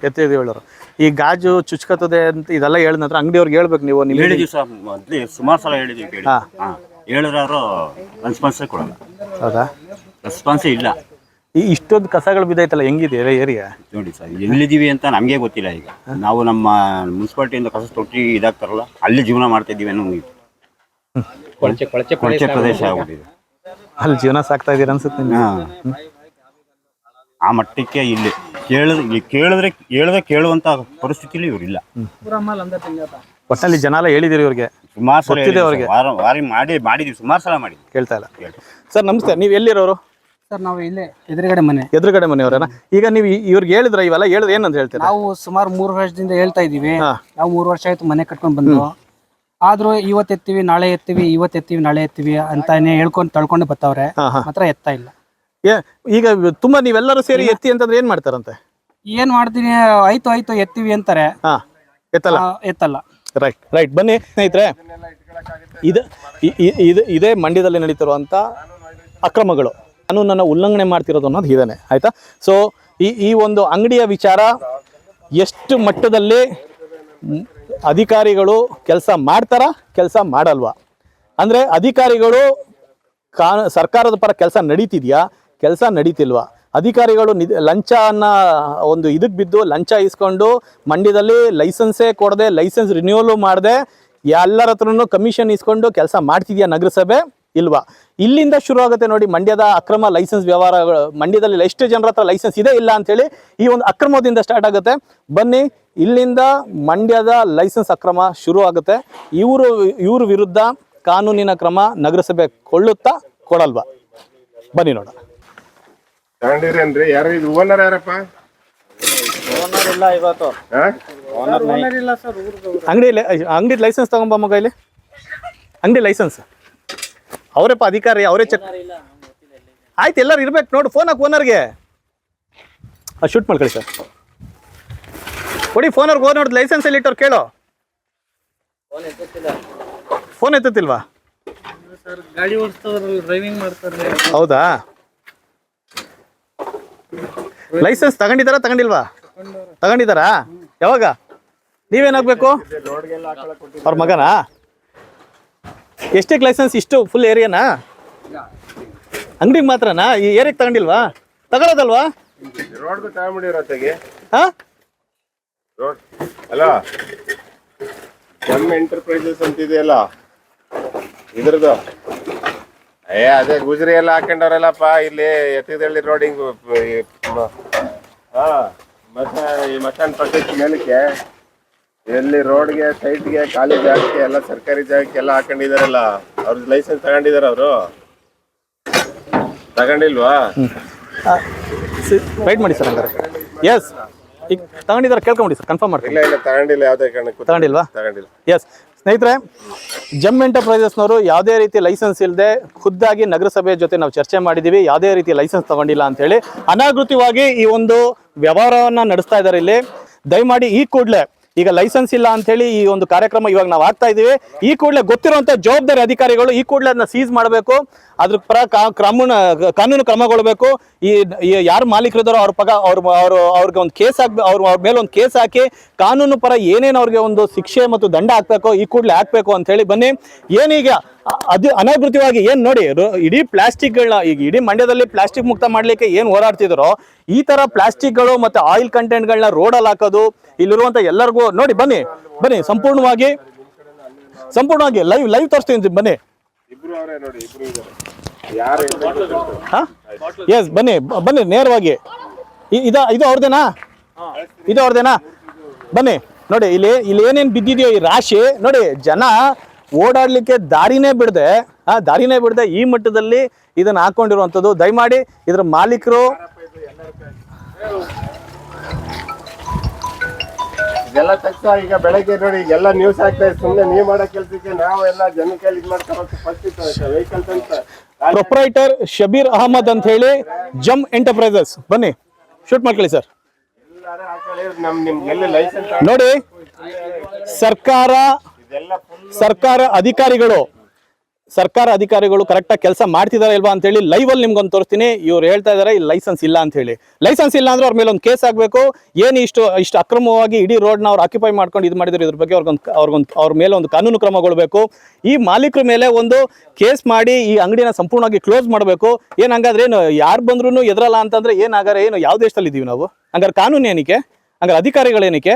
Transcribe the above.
ಎತ್ತಿದೇಳರು. ಈ ಗಾಜು ಚುಚ್ಕತ್ತದೆ ಅಂತ ಇದೆಲ್ಲ ಹೇಳಿದ ನಂತರ ಅಂಗಡಿಯವ್ರಿಗೆ ಹೇಳ್ಬೇಕು ನೀವು. ಹೇಳಿದೀವಿ ಸರ್, ಮೊದಲೇ ಸುಮಾರು ಸಲ ಹೇಳಿದೀವಿ. ಹೇಳಿದ್ರು ರೆಸ್ಪಾನ್ಸೇ ಕೊಡಲ್ಲ. ಹೌದಾ? ರೆಸ್ಪಾನ್ಸೇ ಇಲ್ಲ. ಈ ಇಷ್ಟೊಂದು ಕಸಗಳು ಬಿದ್ದೈತಲ್ಲ, ಹೆಂಗಿದೆ ಏರಿಯಾ? ನೋಡಿ ಸರ್, ಎಲ್ಲಿದ್ದೀವಿ ಅಂತ ನಮಗೆ ಗೊತ್ತಿಲ್ಲ. ಈಗ ನಾವು ನಮ್ಮ ಮುನ್ಸಿಪಾಲ್ಟಿಯಿಂದ ಕಸ ತೊಟ್ಟಿ ಇದಾಗ್ತಾರಲ್ಲ, ಅಲ್ಲಿ ಜೀವನ ಮಾಡ್ತಾ ಇದ್ದೀವಿ ಅನ್ನೋ ಕೊಳಚೆ ಪ್ರದೇಶ ಆಗ್ಬಿಟ್ಟಿದೆ. ಅಲ್ಲಿ ಜೀವನ ಸಾಕ್ತಾ ಇದೀರ ಅನ್ಸುತ್ತೆ. ಆ ಮಟ್ಟಕ್ಕೆ ಇಲ್ಲಿ ಹೇಳಿದ್ರೆ ಕೇಳುವಂತ ಪರಿಸ್ಥಿತಿಲಿ ಇವರಿಲ್ಲ. ಒಟ್ಟಲ್ಲಿ ಜನ ಎಲ್ಲ ಹೇಳಿದಿರಿ ಇವ್ರಿಗೆ, ಸುಮಾರು ಸಲ ಅವ್ರಿಗೆ ಮಾಡಿದೀವಿ, ಸುಮಾರು ಸಲ ಮಾಡಿ ಕೇಳ್ತಾ ಇಲ್ಲ. ಸರ್ ನಮಸ್ತೆ, ನೀವು ಎಲ್ಲಿರೋರು? ಸರ್ ನಾವು ಇಲ್ಲೇ ಎದುರುಗಡೆ ಮನೆಯವರೇನಾ? ಈಗ ನೀವು ಇವ್ರಿಗೆ ಹೇಳಿದ್ರೆ ಇವೆಲ್ಲ ಹೇಳಿದ್ರೆ ಏನಂತ ಹೇಳ್ತೀರಾ? ನಾವು ಸುಮಾರು 3 ವರ್ಷದಿಂದ ಹೇಳ್ತಾ ಇದೀವಿ. ನಾವು 3 ವರ್ಷ ಆಯ್ತು ಮನೆ ಕಟ್ಕೊಂಡು ಬಂದು. ಆದ್ರೂ ಇವತ್ತು ಎತ್ತೀವಿ ನಾಳೆ ಎತ್ತೀವಿ, ಇವತ್ತು ಎತ್ತೀವಿ ನಾಳೆ ಎತ್ತೀವಿ ಅಂತಾನೆ ಹೇಳ್ಕೊಂಡು ತಳ್ಕೊಂಡು ಬರ್ತಾವ್ರೆ, ಮಾತ್ರ ಎತ್ತಾ ಇಲ್ಲ. ಈಗ ತುಂಬಾ ನೀವೆಲ್ಲರೂ ಸೇರಿ ಎತ್ತಿ ಅಂತಂದ್ರೆ ಏನ್ ಮಾಡ್ತಾರಂತೆ? ಏನ್ ಮಾಡ್ತೀನಿ, ಆಯ್ತು ಎತ್ತೀವಿ ಅಂತಾರೆ, ಎತ್ತಲ್ಲ. ರೈಟ್. ಬನ್ನಿ ಸ್ನೇಹಿತರೆ, ಇದೇ ಮಂಡ್ಯದಲ್ಲಿ ನಡೀತಿರುವಂತ ಅಕ್ರಮಗಳು, ಕಾನೂನನ್ನು ಉಲ್ಲಂಘನೆ ಮಾಡ್ತಿರೋದು ಅನ್ನೋದು ಇದೇನೆ. ಆಯ್ತಾ? ಸೊ ಈ ಒಂದು ಅಂಗಡಿಯ ವಿಚಾರ ಎಷ್ಟು ಮಟ್ಟದಲ್ಲಿ ಅಧಿಕಾರಿಗಳು ಕೆಲಸ ಮಾಡ್ತಾರಾ, ಕೆಲಸ ಮಾಡಲ್ವಾ? ಅಂದರೆ ಅಧಿಕಾರಿಗಳು ಸರ್ಕಾರದ ಪರ ಕೆಲಸ ನಡೀತಿದೆಯಾ, ಕೆಲಸ ನಡೀತಿಲ್ವಾ? ಅಧಿಕಾರಿಗಳು ಲಂಚ ಅನ್ನೋ ಒಂದು ಇದಕ್ಕೆ ಬಿದ್ದು ಲಂಚ ಇಸ್ಕೊಂಡು ಮಂಡ್ಯದಲ್ಲಿ ಲೈಸೆನ್ಸೇ ಕೊಡದೆ, ಲೈಸೆನ್ಸ್ ರಿನ್ಯೂವಲ್ ಮಾಡದೆ, ಎಲ್ಲರ ಹತ್ರನೂ ಕಮಿಷನ್ ಇಸ್ಕೊಂಡು ಕೆಲಸ ಮಾಡ್ತಿದ್ಯಾ ನಗರಸಭೆ? ಇಲ್ವಾ? ಇಲ್ಲಿಂದ ಶುರು ಆಗುತ್ತೆ ನೋಡಿ ಮಂಡ್ಯದ ಅಕ್ರಮ ಲೈಸೆನ್ಸ್ ವ್ಯವಹಾರಗಳು. ಮಂಡ್ಯದಲ್ಲಿ ಎಷ್ಟು ಜನರ ಹತ್ರ ಲೈಸೆನ್ಸ್ ಇದೆ ಇಲ್ಲ ಅಂತೇಳಿ ಈ ಒಂದು ಅಕ್ರಮದಿಂದ ಸ್ಟಾರ್ಟ್ ಆಗುತ್ತೆ. ಬನ್ನಿ, ಇಲ್ಲಿಂದ ಮಂಡ್ಯದ ಲೈಸೆನ್ಸ್ ಅಕ್ರಮ ಶುರು ಆಗುತ್ತೆ. ಇವ್ರ ವಿರುದ್ಧ ಕಾನೂನಿನ ಕ್ರಮ ನಗರಸಭೆ ಕೊಳ್ಳುತ್ತಾ ಕೊಡಲ್ವಾ? ಬನ್ನಿ ನೋಡ. ಅಂಗಡಿ ಲೈಸೆನ್ಸ್ ತಗೊಂಬ ಮಗ, ಇಲ್ಲಿ ಅಂಗಡಿ ಲೈಸೆನ್ಸ್ ಅವರಪ್ಪ ಅಧಿಕಾರಿ, ಅವರೇ ಚೆಕ್. ಆಯ್ತು, ಎಲ್ಲರೂ ಇರ್ಬೇಕು ನೋಡು. ಫೋನ್ ಹಾಕಿ ಓನರ್ಗೆ, ಶೂಟ್ ಮಾಡ್ಕೊಳ್ಳಿ ಸರ್. ಕೊಡಿ ಫೋನವ್ರಿಗೆ. ಓನರ್ ಲೈಸೆನ್ಸ್ ಎಲ್ಲಿ ಇಟ್ಟವ್ರು ಕೇಳೋ. ಫೋನ್ ಎತ್ತುತ್ತಿಲ್ವಾ? ಹೌದಾ? ಲೈಸೆನ್ಸ್ ತಗೊಂಡಿಲ್ವಾ? ತಗೊಂಡಿದ್ದಾರಾ? ಯಾವಾಗ? ನೀವೇನಾಗಬೇಕು? ಅವ್ರ ಮಗನಾ? ಎಷ್ಟಕ್ಕೆ ಲೈಸೆನ್ಸ್? ಇಷ್ಟು ಫುಲ್ ಏರಿಯಾನಾ? ಅಂಗಡಿಗೆ ಮಾತ್ರನಾ? ಈ ಏರಿಯಾಗೆ ತಗೊಂಡಿಲ್ವಾ? ತಗೊಳ್ಳೋದಲ್ವಾ? ಅಲ್ಲ, ಎಂಟರ್ಪ್ರೈಸಸ್ ಅಂತ ಇದೆಯಲ್ಲ ಇದ್ರದ್ದು, ಅದೇ ಗುಜರಿ ಎಲ್ಲ ಹಾಕೊಂಡವ್ರಲ್ಲಪ್ಪ ಇಲ್ಲಿ ಎತ್ತಿದಳ್ಳಿ ರೋಡಿಂಗ್ ಮಸಾನ್ ಪಕ್ಕದ ಮೇಲಕ್ಕೆ ಎಲ್ಲಿ ರೋಡ್ಗೆ ಸೈಟ್ಗೆ ಖಾಲಿ ಜಾಗಕ್ಕೆ ಎಲ್ಲ ಸರ್ಕಾರಿ ಜಾಗಕ್ಕೆ ಎಲ್ಲ ಹಾಕೊಂಡಿದಾರಲ್ಲ, ಅವ್ರದ್ದು ಲೈಸೆನ್ಸ್ ತಗೊಂಡಿದಾರ? ಅವರು ತಗೊಂಡಿಲ್ವಾ? ರೈಟ್ ಮಾಡಿ ಸರ್. ಹಂಗಾರೆ ಎಸ್, ಈಗ ತಗೊಂಡಿದ್ದಾರೆ, ಕೇಳ್ಕೊಂಬಿಡಿ ಸರ್, ಕನ್ಫರ್ಮ್ ಮಾಡ್ತೀನಿ. ಇಲ್ಲ ತಗೊಂಡಿಲ್ಲ, ಯಾವುದೇ ಕಾರಣಕ್ಕೂ ತಗೊಂಡಿಲ್ವಾ? ಎಸ್ ಸ್ನೇಹಿತರೆ, ಜಮ್ ಎಂಟರ್ಪ್ರೈಸಸ್ನವರು ಯಾವುದೇ ರೀತಿ ಲೈಸೆನ್ಸ್ ಇಲ್ಲದೆ ಖುದ್ದಾಗಿ ನಗರಸಭೆ ಜೊತೆ ನಾವು ಚರ್ಚೆ ಮಾಡಿದ್ದೀವಿ. ಯಾವುದೇ ರೀತಿ ಲೈಸೆನ್ಸ್ ತಗೊಂಡಿಲ್ಲ ಅಂತೇಳಿ ಅನಾಗೃತವಾಗಿ ಈ ಒಂದು ವ್ಯವಹಾರವನ್ನು ನಡೆಸ್ತಾ ಇದ್ದಾರೆ ಇಲ್ಲಿ. ದಯಮಾಡಿ ಈ ಕೂಡಲೇ, ಈಗ ಲೈಸೆನ್ಸ್ ಇಲ್ಲ ಅಂತೇಳಿ ಈ ಒಂದು ಕಾರ್ಯಕ್ರಮ ಇವಾಗ ನಾವು ಆಗ್ತಾ ಇದ್ದೀವಿ, ಈ ಕೂಡಲೇ ಗೊತ್ತಿರುವಂಥ ಜವಾಬ್ದಾರಿ ಅಧಿಕಾರಿಗಳು ಈ ಕೂಡಲೇ ಅದನ್ನ ಸೀಸ್ ಮಾಡಬೇಕು. ಅದ್ರ ಪರ ಕಾನೂನು ಕ್ರಮಗೊಳ್ಳಬೇಕು. ಈ ಯಾರು ಮಾಲೀಕರಿದ್ದಾರೋ ಅವ್ರಿಗೆ ಒಂದು ಕೇಸ್ ಅವ್ರ ಮೇಲೆ ಒಂದು ಕೇಸ್ ಹಾಕಿ ಕಾನೂನು ಪರ ಏನೇನು ಅವ್ರಿಗೆ ಒಂದು ಶಿಕ್ಷೆ ಮತ್ತು ದಂಡ ಹಾಕ್ಬೇಕು, ಈ ಕೂಡಲೇ ಹಾಕ್ಬೇಕು ಅಂತ ಹೇಳಿ. ಬನ್ನಿ, ಏನೀಗ ಅದು ಅನಾಗೃತವಾಗಿ ಏನು ನೋಡಿ, ಇಡೀ ಪ್ಲಾಸ್ಟಿಕ್ಗಳನ್ನ, ಈಗ ಇಡೀ ಮಂಡ್ಯದಲ್ಲಿ ಪ್ಲಾಸ್ಟಿಕ್ ಮುಕ್ತ ಮಾಡ್ಲಿಕ್ಕೆ ಏನು ಹೋರಾಡ್ತಿದ್ರು, ಈ ತರ ಪ್ಲಾಸ್ಟಿಕ್ಗಳು ಮತ್ತೆ ಆಯಿಲ್ ಕಂಟೆಂಟ್ಗಳನ್ನ ರೋಡಲ್ಲಿ ಹಾಕೋದು, ಇಲ್ಲಿರುವಂತ ಎಲ್ಲರಿಗೂ ನೋಡಿ. ಬನ್ನಿ ಸಂಪೂರ್ಣವಾಗಿ ಲೈವ್ ತೋರಿಸ್ತೀನಿ. ಬನ್ನಿ. ಎಸ್, ಬನ್ನಿ ನೇರವಾಗಿ. ಇದು ಅವ್ರದೇನಾ? ಬನ್ನಿ ನೋಡಿ, ಇಲ್ಲಿ ಏನೇನು ಬಿದ್ದಿದೆಯೋ ಈ ರಾಶಿ ನೋಡಿ. ಜನ ಓಡಾಡ್ಲಿಕ್ಕೆ ದಾರಿನೇ ಬಿಡದೆ ಈ ಮಟ್ಟದಲ್ಲಿ ಇದನ್ನ ಹಾಕೊಂಡಿರುವಂಥದ್ದು. ದಯಮಾಡಿ ಇದ್ರ ಮಾಲೀಕರು ಇದೆಲ್ಲ ತಕ್ಷಣ ಈಗ ಬೆಳಗ್ಗೆ ನೋಡಿ ಎಲ್ಲ ನ್ಯೂಸ್ ಆಗ್ತಾ ಸುಮ್ಮನೆ ನೀವು ಮಾಡೋ ಕೆಲಸಕ್ಕೆ ನಾವೆಲ್ಲ ಜನ ಕೈಲಿ ಇದು ಮಾಡ್ತಾ ವೆಹಿಕಲ್ಸ್ ಅಂತ. ಪ್ರೊಪ್ರೈಟರ್ ಶಬೀರ್ ಅಹಮದ್ ಅಂತ ಹೇಳಿ, ಜಮ್ ಎಂಟರ್ಪ್ರೈಸಸ್. ಬನ್ನಿ, ಶೂಟ್ ಮಾಡ್ಕೊಳ್ಳಿ ಸರ್. ನೋಡಿ, ಸರ್ಕಾರ ಅಧಿಕಾರಿಗಳು ಸರ್ಕಾರ ಅಧಿಕಾರಿಗಳು ಕರೆಕ್ಟಾಗಿ ಕೆಲಸ ಮಾಡ್ತಿದಾರ ಇಲ್ವಾ ಅಂತ ಹೇಳಿ ಲೈವ್ ಅಲ್ಲಿ ನಿಮ್ಗೊಂದು ತೋರಿಸ್ತೀನಿ. ಇವ್ರು ಹೇಳ್ತಾ ಇದಾರೆ ಇಲ್ಲಿ ಲೈಸೆನ್ಸ್ ಇಲ್ಲ ಅಂತ ಹೇಳಿ. ಲೈಸೆನ್ಸ್ ಇಲ್ಲ ಅಂದ್ರೆ ಅವ್ರ ಮೇಲೆ ಒಂದು ಕೇಸ್ ಆಗಬೇಕು. ಏನು ಇಷ್ಟು ಅಕ್ರಮವಾಗಿ ಇಡೀ ರೋಡ್ನ ಅವ್ರು ಆಕ್ಯುಪೈ ಮಾಡ್ಕೊಂಡು ಇದು ಮಾಡಿದ್ರು, ಇದ್ರ ಬಗ್ಗೆ ಅವ್ರ ಮೇಲೆ ಒಂದು ಕಾನೂನು ಕ್ರಮಗೊಳ್ಬೇಕು. ಈ ಮಾಲೀಕರ ಮೇಲೆ ಒಂದು ಕೇಸ್ ಮಾಡಿ ಈ ಅಂಗಡಿನ ಸಂಪೂರ್ಣವಾಗಿ ಕ್ಲೋಸ್ ಮಾಡಬೇಕು. ಏನ್ ಹಂಗಾದ್ರೆ ಏನು ಯಾರು ಬಂದ್ರು ಎದ್ರಲ್ಲ ಅಂತಂದ್ರೆ ಏನಾಗಾರೆ ಏನು ಯಾವ ದೇಶದಲ್ಲಿ ಇದೀವಿ ನಾವು? ಹಂಗಾರೆ ಕಾನೂನು ಏನಕ್ಕೆ? ಹಂಗಾರೆ ಅಧಿಕಾರಿಗಳೇನಕ್ಕೆ?